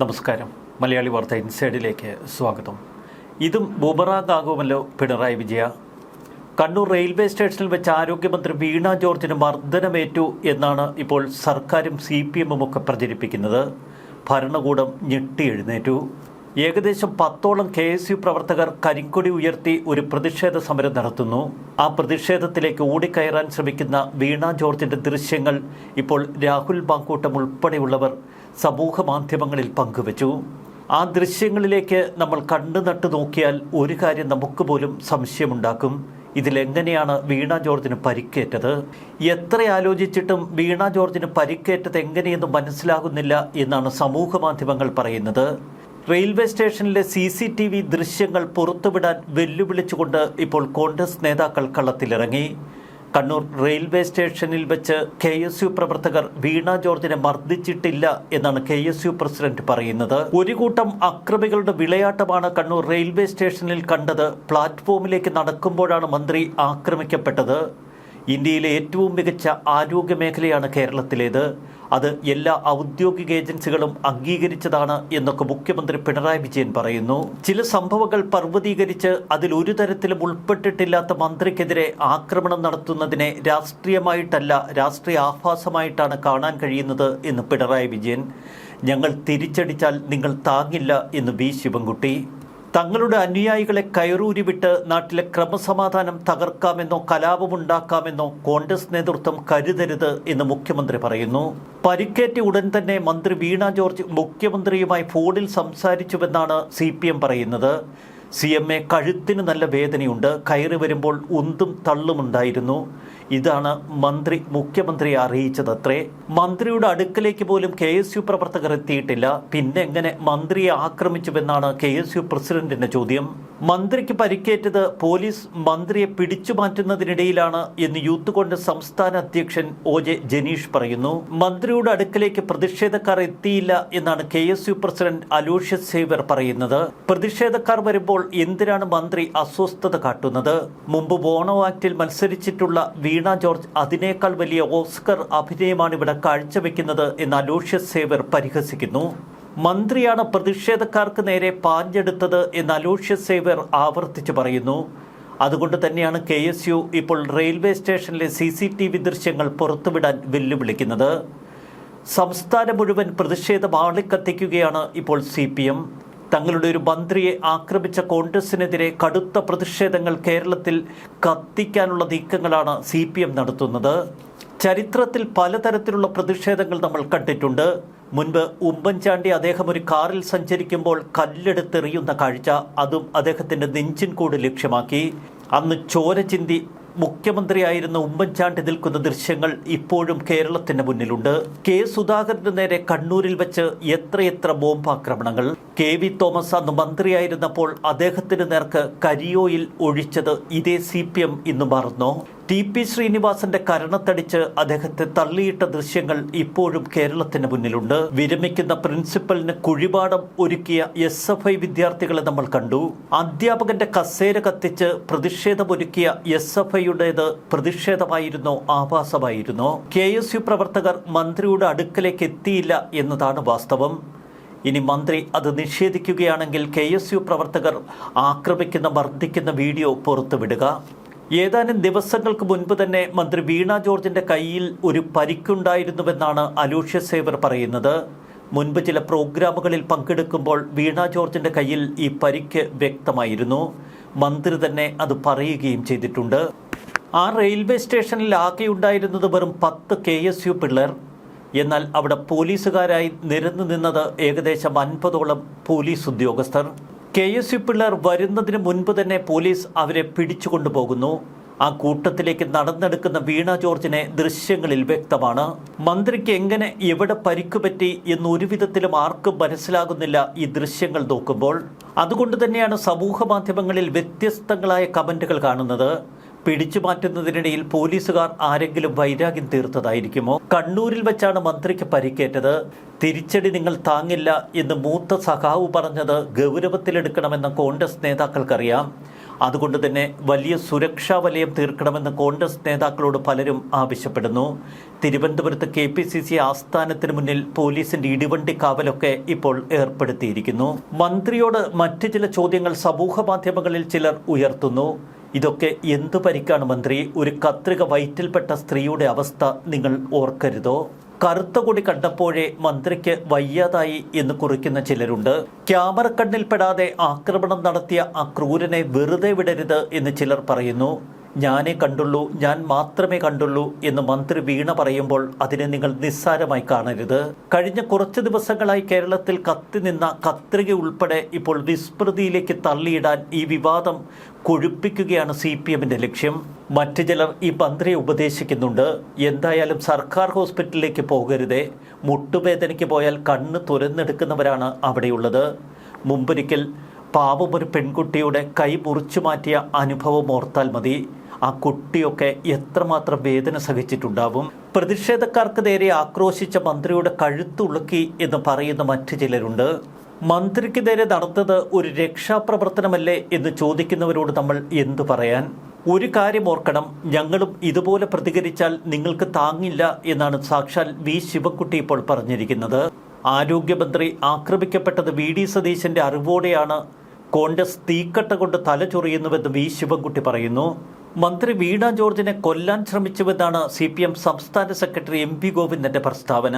നമസ്കാരം. മലയാളി വാർത്ത ഇൻസൈഡിലേക്ക് സ്വാഗതം. ഇതും ബൂമറാങ് ആകുമല്ലോ പിണറായി വിജയ. കണ്ണൂർ റെയിൽവേ സ്റ്റേഷനിൽ വെച്ച് ആരോഗ്യമന്ത്രി വീണ ജോർജിന് മർദ്ദനമേറ്റു എന്നാണ് ഇപ്പോൾ സർക്കാരും CPM ഒക്കെ പ്രചരിപ്പിക്കുന്നത്. ഭരണകൂടം ഞെട്ടിയെഴുന്നേറ്റു. ഏകദേശം 10ഓളം KSU പ്രവർത്തകർ കരിങ്കൊടി ഉയർത്തി ഒരു പ്രതിഷേധ സമരം നടത്തുന്നു. ആ പ്രതിഷേധത്തിലേക്ക് ഓടിക്കയറാൻ ശ്രമിക്കുന്ന വീണ ജോർജിന്റെ ദൃശ്യങ്ങൾ ഇപ്പോൾ രാഹുൽ മാങ്കൂട്ടം ഉൾപ്പെടെയുള്ളവർ സമൂഹ മാധ്യമങ്ങളിൽ പങ്കുവച്ചു. ആ ദൃശ്യങ്ങളിലേക്ക് നമ്മൾ കണ്ണു നട്ടു നോക്കിയാൽ ഒരു കാര്യം നമുക്ക് പോലും സംശയമുണ്ടാക്കും. ഇതിലെങ്ങനെയാണ് വീണ ജോർജിന് പരിക്കേറ്റത്? എത്ര ആലോചിച്ചിട്ടും വീണ ജോർജിന് പരിക്കേറ്റത് എങ്ങനെയെന്ന് മനസ്സിലാകുന്നില്ല എന്നാണ് സമൂഹ മാധ്യമങ്ങൾ പറയുന്നത്. റെയിൽവേ സ്റ്റേഷനിലെ CCTV ദൃശ്യങ്ങൾ പുറത്തുവിടാൻ വെല്ലുവിളിച്ചുകൊണ്ട് ഇപ്പോൾ കോൺഗ്രസ് നേതാക്കൾ കളത്തിലിറങ്ങി. കണ്ണൂർ റെയിൽവേ സ്റ്റേഷനിൽ വെച്ച് KSU പ്രവർത്തകർ വീണ ജോർജിനെ മർദ്ദിച്ചിട്ടില്ല എന്നാണ് KSU പ്രസിഡന്റ് പറയുന്നത്. ഒരു കൂട്ടം അക്രമികളുടെ വിളയാട്ടമാണ് കണ്ണൂർ റെയിൽവേ സ്റ്റേഷനിൽ കണ്ടത്. പ്ലാറ്റ്ഫോമിലേക്ക് നടക്കുമ്പോഴാണ് മന്ത്രി ആക്രമിക്കപ്പെട്ടത്. ഇന്ത്യയിലെ ഏറ്റവും മികച്ച ആരോഗ്യ മേഖലയാണ് കേരളത്തിലേത്. അത് എല്ലാ ഔദ്യോഗിക ഏജൻസികളും അംഗീകരിച്ചതാണ് എന്നൊക്കെ മുഖ്യമന്ത്രി പിണറായി വിജയൻ പറയുന്നു. ചില സംഭവങ്ങൾ പർവ്വതീകരിച്ച് അതിൽ ഒരു തരത്തിലും ഉൾപ്പെട്ടിട്ടില്ലാത്ത മന്ത്രിക്കെതിരെ ആക്രമണം നടത്തുന്നതിനെ രാഷ്ട്രീയമായിട്ടല്ല, രാഷ്ട്രീയ ആഭാസമായിട്ടാണ് കാണാൻ കഴിയുന്നത് എന്ന് പിണറായി വിജയൻ. ഞങ്ങൾ തിരിച്ചടിച്ചാൽ നിങ്ങൾ താങ്ങില്ല എന്ന് V ശിവൻകുട്ടി. തങ്ങളുടെ അനുയായികളെ കയറൂരി വിട്ട് നാട്ടിലെ ക്രമസമാധാനം തകർക്കാമെന്നോ കലാപമുണ്ടാക്കാമെന്നോ കോൺഗ്രസ് നേതൃത്വം കരുതരുത് എന്ന് മുഖ്യമന്ത്രി പറയുന്നു. പരിക്കേറ്റ ഉടൻ തന്നെ മന്ത്രി വീണ ജോർജ് മുഖ്യമന്ത്രിയുമായി ഫോണിൽ സംസാരിച്ചുവെന്നാണ് CPM പറയുന്നത്. CMA കഴുത്തിന് നല്ല വേദനയുണ്ട്, കയറി വരുമ്പോൾ ഉന്തും തള്ളുമുണ്ടായിരുന്നു. ഇതാണ് മന്ത്രി മുഖ്യമന്ത്രിയെ അറിയിച്ചതത്രേ. മന്ത്രിയുടെ അടുക്കലേക്ക് പോലും KSU പ്രവർത്തകർ എത്തിയിട്ടില്ല. പിന്നെ എങ്ങനെ മന്ത്രിയെ ആക്രമിച്ചുവെന്നാണ് KSU പ്രസിഡന്റിന്റെ ചോദ്യം. മന്ത്രിക്ക് പരിക്കേറ്റത് പോലീസ് മന്ത്രിയെ പിടിച്ചു മാറ്റുന്നതിനിടയിലാണ് എന്ന് യൂത്ത് കോൺഗ്രസ് സംസ്ഥാന അധ്യക്ഷൻ OJ ജനീഷ് പറയുന്നു. മന്ത്രിയുടെ അടുക്കലേക്ക് പ്രതിഷേധക്കാർ എത്തിയില്ല എന്നാണ് KSU പ്രസിഡന്റ് അലോഷ്യസ് സേവ്യർ പറയുന്നത്. പ്രതിഷേധക്കാർ വരുമ്പോൾ എന്തിനാണ് മന്ത്രി അസ്വസ്ഥത കാട്ടുന്നത്? മുമ്പ് ബോണോ ആക്ടിൽ മത്സരിച്ചിട്ടുള്ള വീണ ജോർജ് അതിനേക്കാൾ വലിയ ഓസ്കർ അഭിനയമാണ് ഇവിടെ കാഴ്ചവെക്കുന്നത് എന്ന് അലോഷ്യസ് സേവ്യർ പരിഹസിക്കുന്നു. മന്ത്രിയാണ് പ്രതിഷേധക്കാർക്ക് നേരെ പാഞ്ഞെടുത്തത് എന്ന് അലോഷ്യസ് സേവ്യർ ആവർത്തിച്ച് പറയുന്നു. അതുകൊണ്ട് തന്നെയാണ് KSU ഇപ്പോൾ റെയിൽവേ സ്റ്റേഷനിലെ CCTV ദൃശ്യങ്ങൾ പുറത്തുവിടാൻ വെല്ലുവിളിക്കുന്നത്. സംസ്ഥാനം മുഴുവൻ പ്രതിഷേധം ആളിക്കത്തിക്കുകയാണ് ഇപ്പോൾ CPM. തങ്ങളുടെ ഒരു മന്ത്രിയെ ആക്രമിച്ച കോൺഗ്രസിനെതിരെ കടുത്ത പ്രതിഷേധങ്ങൾ കേരളത്തിൽ കത്തിക്കാനുള്ള നീക്കങ്ങളാണ് CPM നടത്തുന്നത്. ചരിത്രത്തിൽ പലതരത്തിലുള്ള പ്രതിഷേധങ്ങൾ നമ്മൾ കണ്ടിട്ടുണ്ട്. മുൻപ് ഉമ്മൻചാണ്ടി അദ്ദേഹം ഒരു കാറിൽ സഞ്ചരിക്കുമ്പോൾ കല്ലെടുത്തെറിയുന്ന കാഴ്ച, അതും അദ്ദേഹത്തിൻ്റെ നെഞ്ചിൻകൂട് ലക്ഷ്യമാക്കി. അന്ന് ചോര ചിന്തി മുഖ്യമന്ത്രിയായിരുന്ന ഉമ്മൻചാണ്ടി നിൽക്കുന്ന ദൃശ്യങ്ങൾ ഇപ്പോഴും കേരളത്തിന് മുന്നിലുണ്ട്. K സുധാകരന് നേരെ കണ്ണൂരിൽ വെച്ച് എത്രയെത്ര ബോംബാക്രമണങ്ങൾ. KV തോമസ് അന്ന് മന്ത്രിയായിരുന്നപ്പോൾ അദ്ദേഹത്തിന് നേർക്ക് കരിയോയിൽ ഒഴിച്ചത് ഇതേ CPM ഇന്ന് മറന്നോ? TP ശ്രീനിവാസന്റെ കരണത്തടിച്ച് അദ്ദേഹത്തെ തള്ളിയിട്ട ദൃശ്യങ്ങൾ ഇപ്പോഴും കേരളത്തിന് മുന്നിലുണ്ട്. വിരമിക്കുന്ന പ്രിൻസിപ്പലിന് കുഴിപാടം ഒരുക്കിയ SFI വിദ്യാർത്ഥികളെ നമ്മൾ കണ്ടു. അധ്യാപകന്റെ കസേര കത്തിച്ച് പ്രതിഷേധമൊരുക്കിയ SFIയുടേത് പ്രതിഷേധമായിരുന്നോ ആഭാസമായിരുന്നോ? KSU പ്രവർത്തകർ മന്ത്രിയുടെ അടുക്കലേക്ക് എത്തിയില്ല എന്നതാണ് വാസ്തവം. ഇനി മന്ത്രി അത് നിഷേധിക്കുകയാണെങ്കിൽ KSU പ്രവർത്തകർ ആക്രമിക്കുന്ന മർദ്ദിക്കുന്ന വീഡിയോ പുറത്തുവിടുക. ഏതാനും ദിവസങ്ങൾക്ക് മുൻപ് തന്നെ മന്ത്രി വീണ ജോർജിന്റെ കയ്യിൽ ഒരു പരിക്കുണ്ടായിരുന്നുവെന്നാണ് അലോഷ്യസ് സേവ്യർ പറയുന്നത്. മുൻപ് ചില പ്രോഗ്രാമുകളിൽ പങ്കെടുക്കുമ്പോൾ വീണ ജോർജിന്റെ കയ്യിൽ ഈ പരിക്ക് വ്യക്തമായിരുന്നു. മന്ത്രി തന്നെ അത് പറയുകയും ചെയ്തിട്ടുണ്ട്. ആ റെയിൽവേ സ്റ്റേഷനിൽ ആകെ ഉണ്ടായിരുന്നത് വെറും 10 KSU പിള്ളേർ. എന്നാൽ അവിടെ പോലീസുകാരായി നിരന്നു നിന്നത് ഏകദേശം 50ഓളം പോലീസ് ഉദ്യോഗസ്ഥർ. KSU പിള്ളേർ വരുന്നതിന് മുൻപ് തന്നെ പോലീസ് അവരെ പിടിച്ചുകൊണ്ടുപോകുന്നു. ആ കൂട്ടത്തിലേക്ക് നടന്നെടുക്കുന്ന വീണ ജോർജിനെ ദൃശ്യങ്ങളിൽ വ്യക്തമാണ്. മന്ത്രിക്ക് എങ്ങനെ എവിടെ പരിക്കുപറ്റി എന്ന് ഒരു വിധത്തിലും ആർക്കും മനസ്സിലാകുന്നില്ല ഈ ദൃശ്യങ്ങൾ നോക്കുമ്പോൾ. അതുകൊണ്ട് തന്നെയാണ് സമൂഹ മാധ്യമങ്ങളിൽ വ്യത്യസ്തങ്ങളായ കമന്റുകൾ കാണുന്നത്. പിടിച്ചു മാറ്റുന്നതിനിടയിൽ പോലീസുകാർ ആരെങ്കിലും വൈരാഗ്യം തീർത്തതായിരിക്കുമോ? കണ്ണൂരിൽ വെച്ചാണ് മന്ത്രിക്ക് പരിക്കേറ്റത്. തിരിച്ചടി നിങ്ങൾ താങ്ങില്ല എന്ന് മൂത്ത സഖാവ് പറഞ്ഞത് ഗൗരവത്തിലെടുക്കണമെന്ന് കോൺഗ്രസ് നേതാക്കൾക്കറിയാം. അതുകൊണ്ട് തന്നെ വലിയ സുരക്ഷാ വലയം തീർക്കണമെന്ന് കോൺഗ്രസ് നേതാക്കളോട് പലരും ആവശ്യപ്പെടുന്നു. തിരുവനന്തപുരത്ത് KPCC ആസ്ഥാനത്തിന് മുന്നിൽ പോലീസിന്റെ ഇടിവണ്ടി കാവലൊക്കെ ഇപ്പോൾ ഏർപ്പെടുത്തിയിരിക്കുന്നു. മന്ത്രിയോട് മറ്റ് ചില ചോദ്യങ്ങൾ സമൂഹ മാധ്യമങ്ങളിൽ ചിലർ ഉയർത്തുന്നു. ഇതൊക്കെ എന്തു പരിക്കാണ് മന്ത്രി? ഒരു കത്രിക വയറ്റിൽപ്പെട്ട സ്ത്രീയുടെ അവസ്ഥ നിങ്ങൾ ഓർക്കരുതോ? കറുത്ത കൊടി കണ്ടപ്പോഴേ മന്ത്രിക്ക് വയ്യാതായി എന്ന് കുറിക്കുന്ന ചിലരുണ്ട്. ക്യാമറ കണ്ണിൽപ്പെടാതെ ആക്രമണം നടത്തിയ ആ ക്രൂരനെ വെറുതെ വിടരുത് എന്ന് ചിലർ പറയുന്നു. ഞാനേ കണ്ടുള്ളൂ, ഞാൻ മാത്രമേ കണ്ടുള്ളൂ എന്ന് മന്ത്രി വീണ പറയുമ്പോൾ അതിനെ നിങ്ങൾ നിസ്സാരമായി കാണരുത്. കഴിഞ്ഞ കുറച്ച് ദിവസങ്ങളായി കേരളത്തിൽ കത്തിനിന്ന കത്രിക ഉൾപ്പെടെ ഇപ്പോൾ വിസ്മൃതിയിലേക്ക് തള്ളിയിടാൻ ഈ വിവാദം കൊഴുപ്പിക്കുകയാണ് CPMന്റെ ലക്ഷ്യം. മറ്റു ചിലർ ഈ മന്ത്രിയെ ഉപദേശിക്കുന്നുണ്ട്. എന്തായാലും സർക്കാർ ഹോസ്പിറ്റലിലേക്ക് പോകരുതേ, മുട്ടുവേദനയ്ക്ക് പോയാൽ കണ്ണ് തുരന്നെടുക്കുന്നവരാണ് അവിടെയുള്ളത്. മുമ്പൊരിക്കൽ പാവം ഒരു പെൺകുട്ടിയുടെ കൈ മുറിച്ചു മാറ്റിയ അനുഭവം ഓർത്താൽ മതി. ആ കുട്ടിയൊക്കെ എത്രമാത്രം വേദന സഹിച്ചിട്ടുണ്ടാവും. പ്രതിഷേധക്കാർക്ക് നേരെ ആക്രോശിച്ച മന്ത്രിയുടെ കഴുത്തുളുക്കി എന്ന് പറയുന്ന മറ്റു ചിലരുണ്ട്. മന്ത്രിക്ക് നേരെ നടന്നത് ഒരു രക്ഷാപ്രവർത്തനമല്ലേ എന്ന് ചോദിക്കുന്നവരോട് നമ്മൾ എന്തു പറയാൻ? ഒരു കാര്യം ഓർക്കണം, ഞങ്ങളും ഇതുപോലെ പ്രതികരിച്ചാൽ നിങ്ങൾക്ക് താങ്ങില്ല എന്നാണ് സാക്ഷാൽ V. ശിവൻകുട്ടി ഇപ്പോൾ പറഞ്ഞിരിക്കുന്നത്. ആരോഗ്യമന്ത്രി ആക്രമിക്കപ്പെട്ടത് VD സതീശന്റെ അറിവോടെയാണ്. കോൺഗ്രസ് തീക്കട്ട കൊണ്ട് തലചൊറിയുന്നുവെന്ന് V. ശിവൻകുട്ടി പറയുന്നു. മന്ത്രി വീണ ജോർജിനെ കൊല്ലാൻ ശ്രമിച്ചുവെന്നാണ് CPM സംസ്ഥാന സെക്രട്ടറി MP ഗോവിന്ദന്റെ പ്രസ്താവന.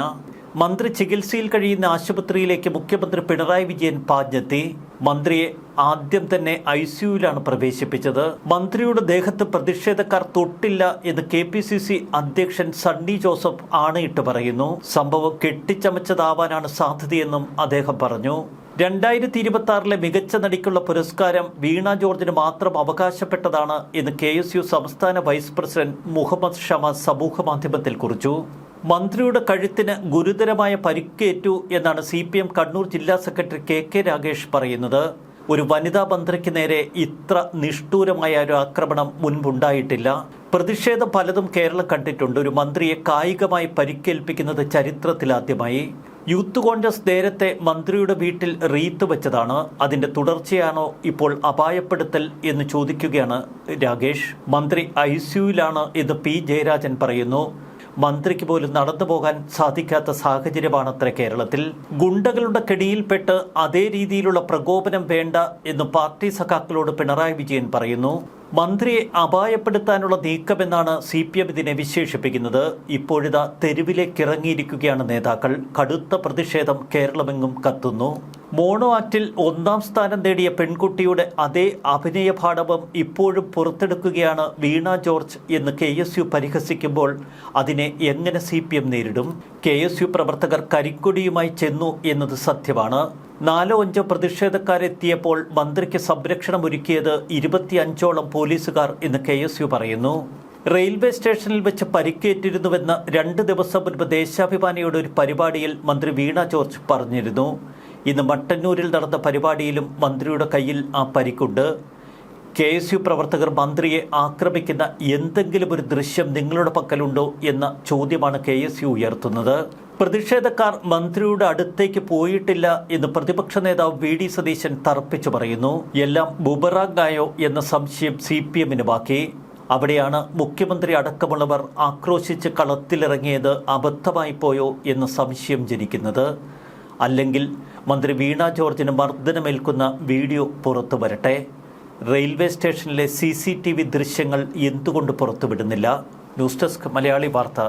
മന്ത്രി ചികിത്സയിൽ കഴിയുന്ന ആശുപത്രിയിലേക്ക് മുഖ്യമന്ത്രി പിണറായി വിജയൻ പാഞ്ഞെത്തി. മന്ത്രിയെ ആദ്യം തന്നെ ICUവിലാണ് പ്രവേശിപ്പിച്ചത്. മന്ത്രിയുടെ ദേഹത്ത് പ്രതിഷേധക്കാർ തൊട്ടില്ല എന്ന് KPCC അധ്യക്ഷൻ സണ്ണി ജോസഫ് ആണയിട്ട് പറയുന്നു. സംഭവം കെട്ടിച്ചമച്ചതാവാനാണ് സാധ്യതയെന്നും അദ്ദേഹം പറഞ്ഞു. 2026 മികച്ച നടിക്കുള്ള പുരസ്കാരം വീണ ജോർജിന് മാത്രം അവകാശപ്പെട്ടതാണ് എന്ന് KSU സംസ്ഥാന വൈസ് പ്രസിഡന്റ് മുഹമ്മദ് ഷമ സമൂഹ മാധ്യമത്തിൽ കുറിച്ചു. മന്ത്രിയുടെ കഴുത്തിന് ഗുരുതരമായ പരിക്കേറ്റു എന്നാണ് CPM കണ്ണൂർ ജില്ലാ സെക്രട്ടറി KK രാഗേഷ് പറയുന്നത്. ഒരു വനിതാ മന്ത്രിക്ക് നേരെ ഇത്ര നിഷ്ഠൂരമായ ഒരു ആക്രമണം മുൻപുണ്ടായിട്ടില്ല. പ്രതിഷേധം പലതും കേരളം കണ്ടിട്ടുണ്ട്. ഒരു മന്ത്രിയെ കായികമായി പരിക്കേൽപ്പിക്കുന്നത് ചരിത്രത്തിലാദ്യമായി. യൂത്ത് കോൺഗ്രസ് നേരത്തെ മന്ത്രിയുടെ വീട്ടിൽ റീത്ത് വെച്ചതാണ്. അതിന്റെ തുടർച്ചയാണോ ഇപ്പോൾ അപായപ്പെടുത്തൽ എന്ന് ചോദിക്കുകയാണ് രാഗേഷ്. മന്ത്രി ICUവിലാണ് എന്ന് P. ജയരാജൻ പറയുന്നു. മന്ത്രിക്ക് പോലും നടന്നു പോകാൻ സാധിക്കാത്ത സാഹചര്യമാണത്ര കേരളത്തിൽ. ഗുണ്ടകളുടെ കെണിയിൽപ്പെട്ട് അതേ രീതിയിലുള്ള പ്രകോപനം വേണ്ട എന്ന് പാർട്ടി സഖാക്കളോട് പിണറായി വിജയൻ പറയുന്നു. മന്ത്രിയെ അപായപ്പെടുത്താനുള്ള നീക്കമെന്നാണ് CPM ഇതിനെ വിശേഷിപ്പിക്കുന്നത്. ഇപ്പോഴിതാ തെരുവിലേക്കിറങ്ങിയിരിക്കുകയാണ് നേതാക്കൾ. കടുത്ത പ്രതിഷേധം കേരളമെങ്ങും കത്തുന്നു. മോണോ ആക്ടിൽ 1ാം സ്ഥാനം നേടിയ പെൺകുട്ടിയുടെ അതേ അഭിനയ പാഠവം ഇപ്പോഴും പുറത്തെടുക്കുകയാണ് വീണ ജോർജ് എന്ന് KSU പരിഹസിക്കുമ്പോൾ അതിനെ എങ്ങനെ CPM നേരിടും? KSU പ്രവർത്തകർ കരിക്കൊടിയുമായി ചെന്നു എന്നത് സത്യമാണ്. 4-5 പ്രതിഷേധക്കാരെത്തിയപ്പോൾ മന്ത്രിക്ക് സംരക്ഷണം ഒരുക്കിയത് 25ഓളം പോലീസുകാർ എന്ന് KSU പറയുന്നു. റെയിൽവേ സ്റ്റേഷനിൽ വെച്ച് പരിക്കേറ്റിരുന്നുവെന്ന് 2 ദിവസം മുൻപ് ദേശാഭിമാനിയുടെ ഒരു പരിപാടിയിൽ മന്ത്രി വീണ ജോർജ് പറഞ്ഞിരുന്നു. ഇന്ന് മട്ടന്നൂരിൽ നടന്ന പരിപാടിയിലും മന്ത്രിയുടെ കയ്യിൽ ആ പരിക്കുണ്ട്. KSU പ്രവർത്തകർ മന്ത്രിയെ ആക്രമിക്കുന്ന എന്തെങ്കിലും ഒരു ദൃശ്യം നിങ്ങളുടെ പക്കലുണ്ടോ എന്ന ചോദ്യമാണ് KSU ഉയർത്തുന്നത്. പ്രതിഷേധക്കാർ മന്ത്രിയുടെ അടുത്തേക്ക് പോയിട്ടില്ല എന്ന് പ്രതിപക്ഷ നേതാവ് VD സതീശൻ തർപ്പിച്ചു പറയുന്നു. എല്ലാം ബുമറാങ്ങായോ എന്ന സംശയം CPMന് ബാക്കി. അവിടെയാണ് മുഖ്യമന്ത്രി അടക്കമുള്ളവർ ആക്രോശിച്ച് കളത്തിലിറങ്ങിയത് അബദ്ധമായി പോയോ എന്ന സംശയം ജനിക്കുന്നത്. അല്ലെങ്കിൽ മന്ത്രി വീണ ജോർജിന് മർദ്ദനമേൽക്കുന്ന വീഡിയോ പുറത്തു വരട്ടെ. റെയിൽവേ സ്റ്റേഷനിലെ CCTV ദൃശ്യങ്ങൾ എന്തുകൊണ്ട് പുറത്തുവിടുന്നില്ല? ന്യൂസ് ഡെസ്ക് മലയാളി വാർത്ത.